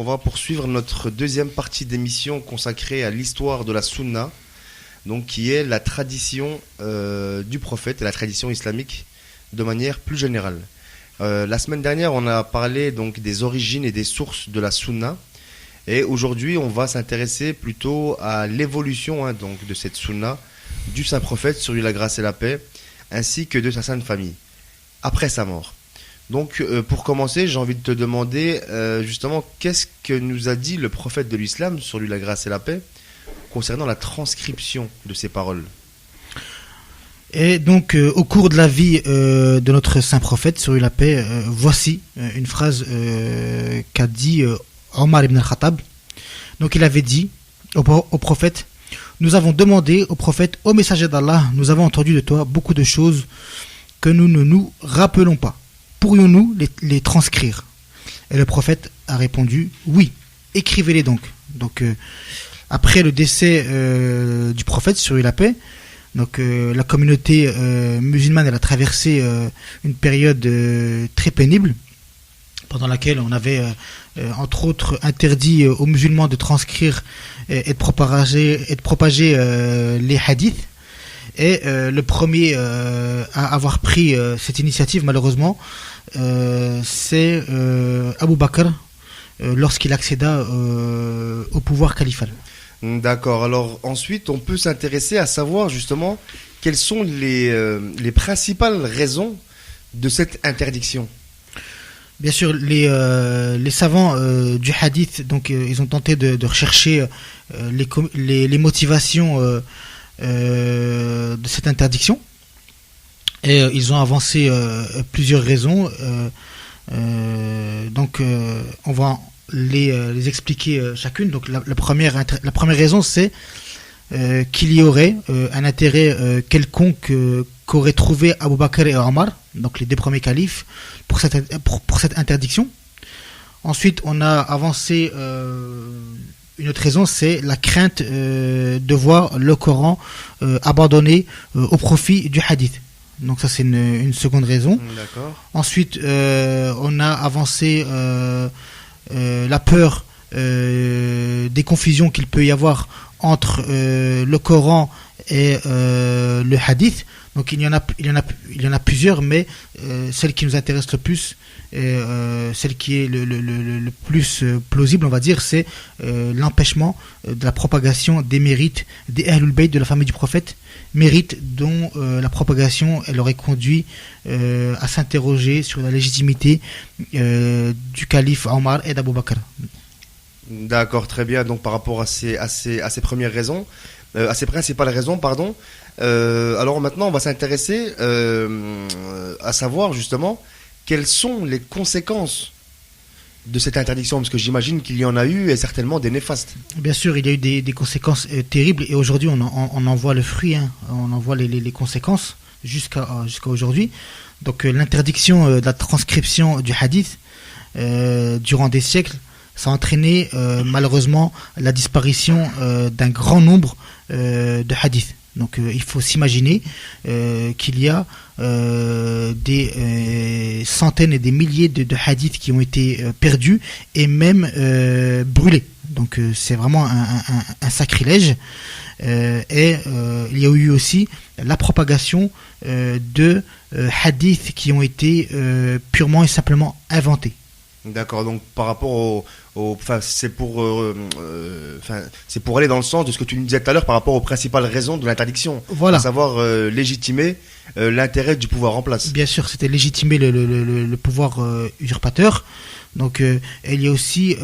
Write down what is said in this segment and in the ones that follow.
on va poursuivre notre deuxième partie d'émission consacrée à l'histoire de la Sunna, donc qui est la tradition du prophète et la tradition islamique de manière plus générale. La semaine dernière, on a parlé donc des origines et des sources de la Sunna, et aujourd'hui, on va s'intéresser plutôt à l'évolution donc de cette Sunna du saint prophète, sur lui la grâce et la paix, ainsi que de sa sainte famille après sa mort. Donc, pour commencer, j'ai envie de te demander justement qu'est-ce que nous a dit le prophète de l'islam, sur lui la grâce et la paix, concernant la transcription de ces paroles. Et donc, au cours de la vie de notre saint prophète, sur lui la paix, voici une phrase qu'a dit Omar ibn al-Khattab. Donc, il avait dit au prophète: nous avons demandé au prophète, ô messager d'Allah, nous avons entendu de toi beaucoup de choses que nous ne nous rappelons pas. Pourrions-nous les transcrire? Et le prophète a répondu: oui, écrivez-les donc. Donc, après le décès du prophète, sur lui la paix, donc la communauté musulmane, elle a traversé une période très pénible, pendant laquelle on avait entre autres interdit aux musulmans de transcrire et de propager les hadiths. Et le premier à avoir pris cette initiative, malheureusement, c'est Abu Bakr, lorsqu'il accéda au pouvoir califal. D'accord, alors ensuite on peut s'intéresser à savoir justement quelles sont les principales raisons de cette interdiction. Bien sûr, les savants du hadith, donc ils ont tenté de rechercher les motivations de cette interdiction, et ils ont avancé plusieurs raisons. Donc on va les expliquer chacune. Donc la première raison, c'est qu'il y aurait un intérêt quelconque qu'auraient trouvé Abu Bakr et Omar, donc les deux premiers califes, pour cette interdiction. Ensuite, on a avancé une autre raison, c'est la crainte de voir le Coran abandonné au profit du hadith. Donc ça, c'est une seconde raison. D'accord. Ensuite, on a avancé la peur des confusions qu'il peut y avoir entre le Coran et le hadith. Donc il y en a plusieurs, mais celle qui nous intéresse le plus, celle qui est le plus plausible, on va dire, c'est l'empêchement de la propagation des mérites des Ahlul Bayt, de la famille du prophète, mérites dont la propagation, elle aurait conduit à s'interroger sur la légitimité du calife Omar et d'Abu Bakr. D'accord, très bien. Donc par rapport à ces premières raisons, à ces principales raisons, pardon. Alors maintenant, on va s'intéresser à savoir justement quelles sont les conséquences de cette interdiction, parce que j'imagine qu'il y en a eu, et certainement des néfastes. Bien sûr, il y a eu des conséquences terribles, et aujourd'hui on en voit le fruit, hein. On en voit les conséquences jusqu'à aujourd'hui. Donc l'interdiction de la transcription du hadith durant des siècles, ça a entraîné malheureusement la disparition d'un grand nombre de hadiths. Donc il faut s'imaginer qu'il y a des centaines et des milliers de hadiths qui ont été perdus et même brûlés. Donc c'est vraiment un sacrilège. Et il y a eu aussi la propagation de hadiths qui ont été purement et simplement inventés. D'accord, donc par rapport c'est pour aller dans le sens de ce que tu nous disais tout à l'heure par rapport aux principales raisons de l'interdiction, voilà. À savoir légitimer l'intérêt du pouvoir en place. Bien sûr, c'était légitimer le pouvoir usurpateur. Donc il y a aussi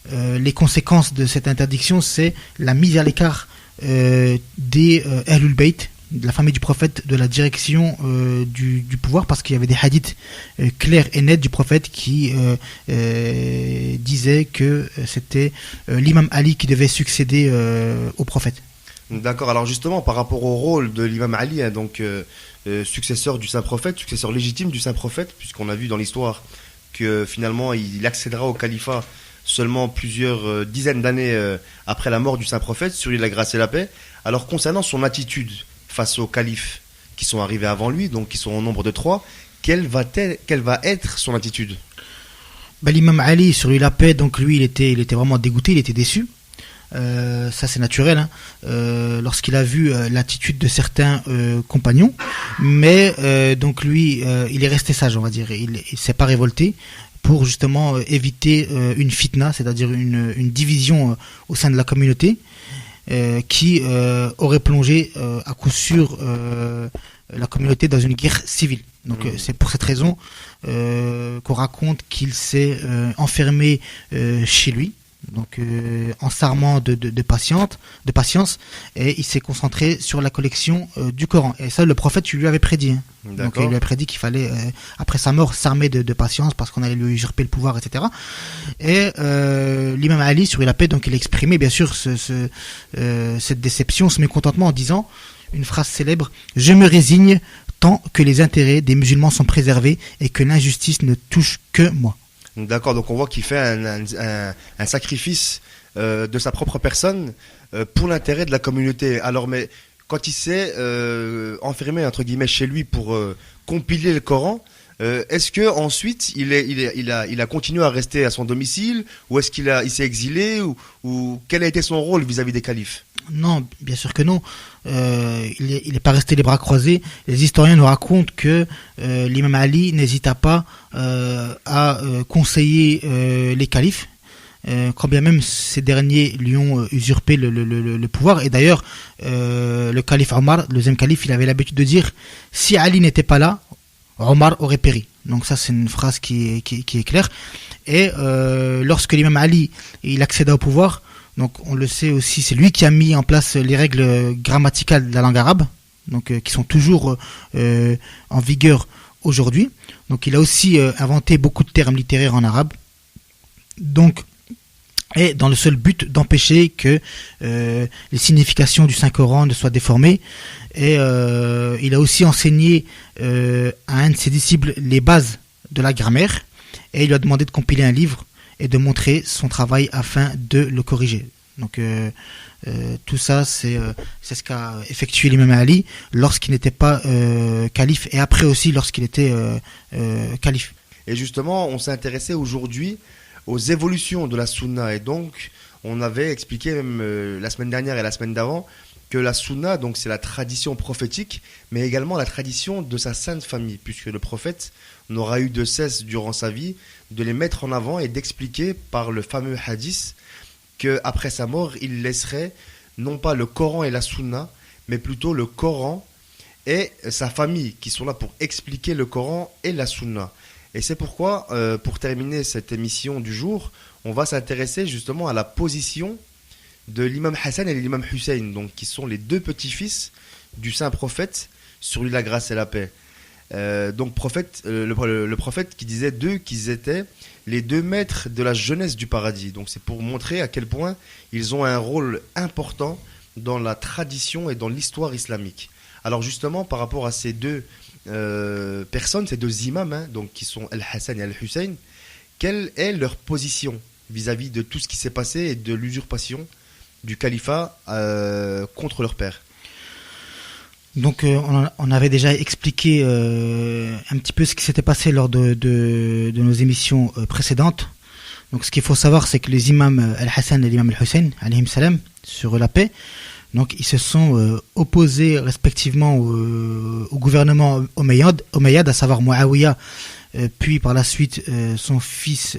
les conséquences de cette interdiction, c'est la mise à l'écart des Ahlul Bayt, de la famille du prophète, de la direction du pouvoir, parce qu'il y avait des hadiths clairs et nets du prophète qui disaient que c'était l'imam Ali qui devait succéder au prophète. D'accord, alors justement par rapport au rôle de l'imam Ali, hein, donc successeur du saint prophète, successeur légitime du saint prophète, puisqu'on a vu dans l'histoire que finalement il accédera au califat seulement plusieurs dizaines d'années après la mort du saint prophète, sur lui la grâce et la paix. Alors concernant son attitude face aux califes qui sont arrivés avant lui, donc qui sont au nombre de 3, quelle va être son attitude? L'imam Ali, sur lui la paix, donc lui il était vraiment dégoûté, il était déçu. Ça c'est naturel, hein, lorsqu'il a vu l'attitude de certains compagnons, mais donc lui il est resté sage, on va dire, il s'est pas révolté pour justement éviter une fitna, c'est-à-dire une division au sein de la communauté qui aurait plongé à coup sûr la communauté dans une guerre civile. Donc c'est pour cette raison qu'on raconte qu'il s'est enfermé chez lui, donc en s'armant de patience, et il s'est concentré sur la collection du Coran. Et ça, le prophète, tu lui avais prédit. Hein. Donc il lui a prédit qu'il fallait, après sa mort, s'armer de patience parce qu'on allait lui usurper le pouvoir, etc. Et l'imam Ali, sur la paix, donc il a exprimé bien sûr cette déception, ce mécontentement en disant une phrase célèbre: je me résigne tant que les intérêts des musulmans sont préservés et que l'injustice ne touche que moi. D'accord, donc on voit qu'il fait un sacrifice de sa propre personne pour l'intérêt de la communauté. Alors, mais quand il s'est enfermé entre guillemets chez lui pour compiler le Coran, est-ce que ensuite il a continué à rester à son domicile, ou est-ce il s'est exilé, ou quel a été son rôle vis-à-vis des califes? Non, bien sûr que non. Il n'est pas resté les bras croisés. Les historiens nous racontent que l'imam Ali n'hésita pas à conseiller les califes, quand bien même ces derniers lui ont usurpé le pouvoir. Et d'ailleurs, le calife Omar, le deuxième calife, il avait l'habitude de dire: si Ali n'était pas là, Omar aurait péri. Donc ça, c'est une phrase qui est claire. Et lorsque l'imam Ali il accéda au pouvoir, donc on le sait aussi, c'est lui qui a mis en place les règles grammaticales de la langue arabe, donc qui sont toujours en vigueur aujourd'hui. Donc il a aussi inventé beaucoup de termes littéraires en arabe. Donc, et dans le seul but d'empêcher que les significations du Saint-Coran ne soient déformées. Et il a aussi enseigné à un de ses disciples les bases de la grammaire, et il lui a demandé de compiler un livre et de montrer son travail afin de le corriger. Donc tout ça, c'est ce qu'a effectué l'imam Ali lorsqu'il n'était pas calife, et après aussi lorsqu'il était calife. Et justement, on s'est intéressé aujourd'hui aux évolutions de la sunna, et donc on avait expliqué même la semaine dernière et la semaine d'avant que la sunna, donc c'est la tradition prophétique, mais également la tradition de sa sainte famille, puisque le prophète n'aura eu de cesse durant sa vie de les mettre en avant et d'expliquer par le fameux hadith qu'après sa mort, il laisserait non pas le Coran et la sunna, mais plutôt le Coran et sa famille qui sont là pour expliquer le Coran et la sunna. Et c'est pourquoi, pour terminer cette émission du jour, on va s'intéresser justement à la position de l'imam Hassan et l'imam Hussein, donc qui sont les deux petits-fils du saint prophète, sur lui la grâce et la paix. Donc le prophète qui disait d'eux qu'ils étaient les deux maîtres de la jeunesse du paradis. Donc c'est pour montrer à quel point ils ont un rôle important dans la tradition et dans l'histoire islamique. Alors justement, par rapport à ces deux personnes, ces deux imams, donc qui sont Al-Hassan et Al-Hussein, quelle est leur position vis-à-vis de tout ce qui s'est passé et de l'usurpation du califat contre leur père? Donc on avait déjà expliqué un petit peu ce qui s'était passé lors de nos émissions précédentes. Donc ce qu'il faut savoir, c'est que les imams Al-Hassan et l'imam Al-Hussein, alayhim salam, sur la paix, donc ils se sont opposés respectivement au gouvernement Omeyyade, à savoir Muawiyah, puis par la suite son fils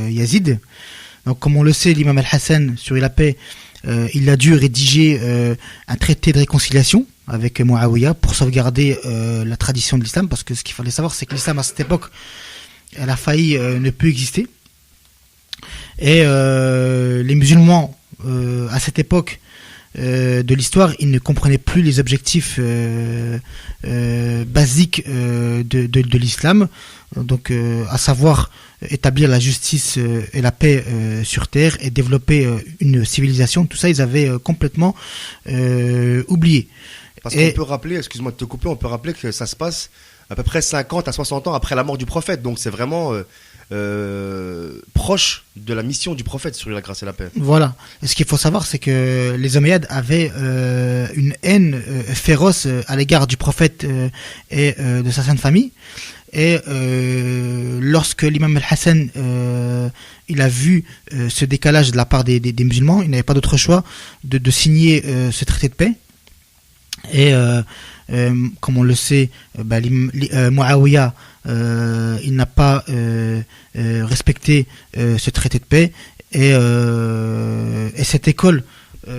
Yazid. Donc comme on le sait, l'imam Al-Hassan, sur la paix, il a dû rédiger un traité de réconciliation avec Muawiyah pour sauvegarder la tradition de l'islam, parce que ce qu'il fallait savoir, c'est que l'islam à cette époque, elle a failli ne plus exister. Et les musulmans à cette époque de l'histoire, ils ne comprenaient plus les objectifs basiques de l'islam, donc à savoir établir la justice et la paix sur terre et développer une civilisation. Tout ça, ils avaient complètement oublié. Parce qu'on peut rappeler, excuse-moi de te couper, on peut rappeler que ça se passe à peu près 50 à 60 ans après la mort du prophète. Donc c'est vraiment proche de la mission du prophète sur la grâce et la paix. Voilà. Et ce qu'il faut savoir, c'est que les Omeyyades avaient une haine féroce à l'égard du prophète et de sa sainte famille. Et lorsque l'imam al-Hassan il a vu ce décalage de la part des musulmans, il n'avait pas d'autre choix de signer ce traité de paix. Et comme on le sait, Muawiyah il n'a pas respecté ce traité de paix et cette école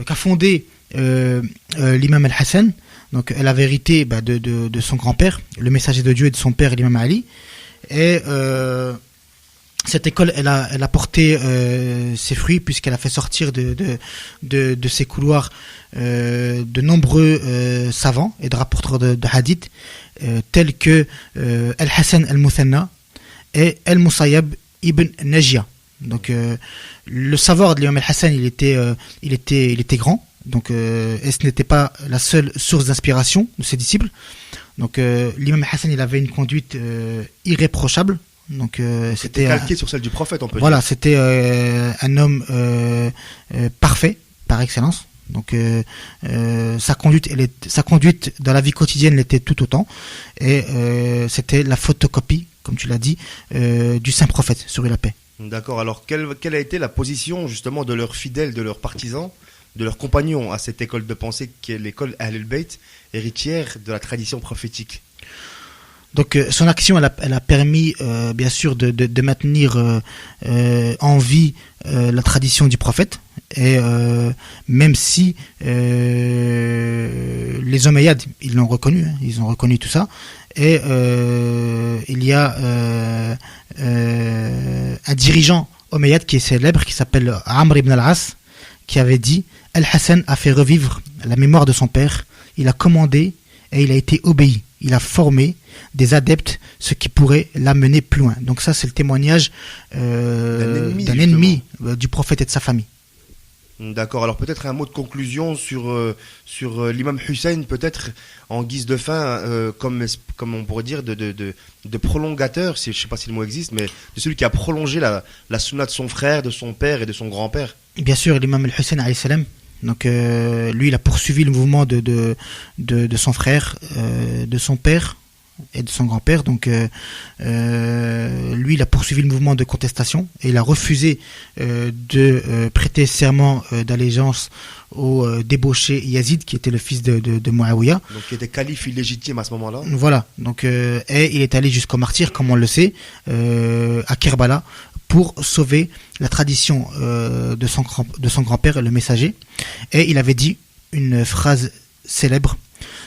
qu'a fondée l'imam al-Hassan, donc elle avait hérité de son grand-père, le messager de Dieu, et de son père l'imam Ali. Et cette école elle a porté ses fruits, puisqu'elle a fait sortir de ses couloirs de nombreux savants et de rapporteurs de hadith tels que Al-Hassan al-Muthanna et Al-Musayyab ibn Najia. Donc le savoir de l'imam al-Hassan il était grand, donc et ce n'était pas la seule source d'inspiration de ses disciples. Donc l'imam al-Hassan il avait une conduite irréprochable. Donc c'était calqué sur celle du prophète, on peut dire. Voilà, c'était un homme parfait par excellence. Donc sa conduite dans la vie quotidienne l'était tout autant, et c'était la photocopie, comme tu l'as dit, du saint prophète sur la paix. D'accord. Alors quelle a été la position justement de leurs fidèles, de leurs partisans, de leurs compagnons à cette école de pensée qui est l'école Ahl al-Bayt, héritière de la tradition prophétique? Donc son action elle a permis bien sûr de maintenir en vie la tradition du prophète, et même si les Omeyyades ils l'ont reconnu, ils ont reconnu tout ça, et il y a un dirigeant Omeyyade qui est célèbre, qui s'appelle Amr ibn al-As, qui avait dit: Al-Hassan a fait revivre la mémoire de son père, il a commandé et il a été obéi, il a formé des adeptes, ce qui pourrait l'amener plus loin. Donc ça c'est le témoignage d'un ennemi du prophète et de sa famille. D'accord. Alors peut-être un mot de conclusion sur l'imam Hussein, peut-être en guise de fin, comme on pourrait dire de prolongateur, je ne sais pas si le mot existe, mais de celui qui a prolongé la sunna de son frère, de son père et de son grand-père. Bien sûr, l'imam al-Hussein alayhi salam. Donc lui il a poursuivi le mouvement de son frère, de son père et de son grand-père. Donc lui il a poursuivi le mouvement de contestation, et il a refusé de prêter serment d'allégeance au débauché Yazid, qui était le fils de Muawiyah. Donc qui était calife illégitime à ce moment-là. Voilà. Donc et il est allé jusqu'au martyr, comme on le sait, à Kerbala, pour sauver la tradition de son grand-père, le messager. Et il avait dit une phrase célèbre: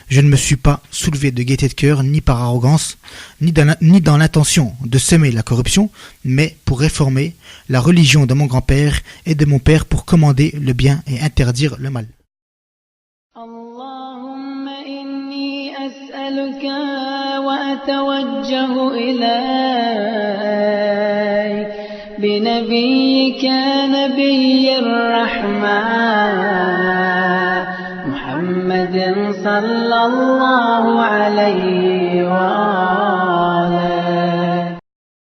je ne me suis pas soulevé de gaieté de cœur, ni par arrogance, ni dans l'intention de semer la corruption, mais pour réformer la religion de mon grand-père et de mon père, pour commander le bien et interdire le mal. Allahumma inni as'aluka wa atawajjahu ilayk binabiyyika nabiyyir rahman محمد صلى الله عليه وآله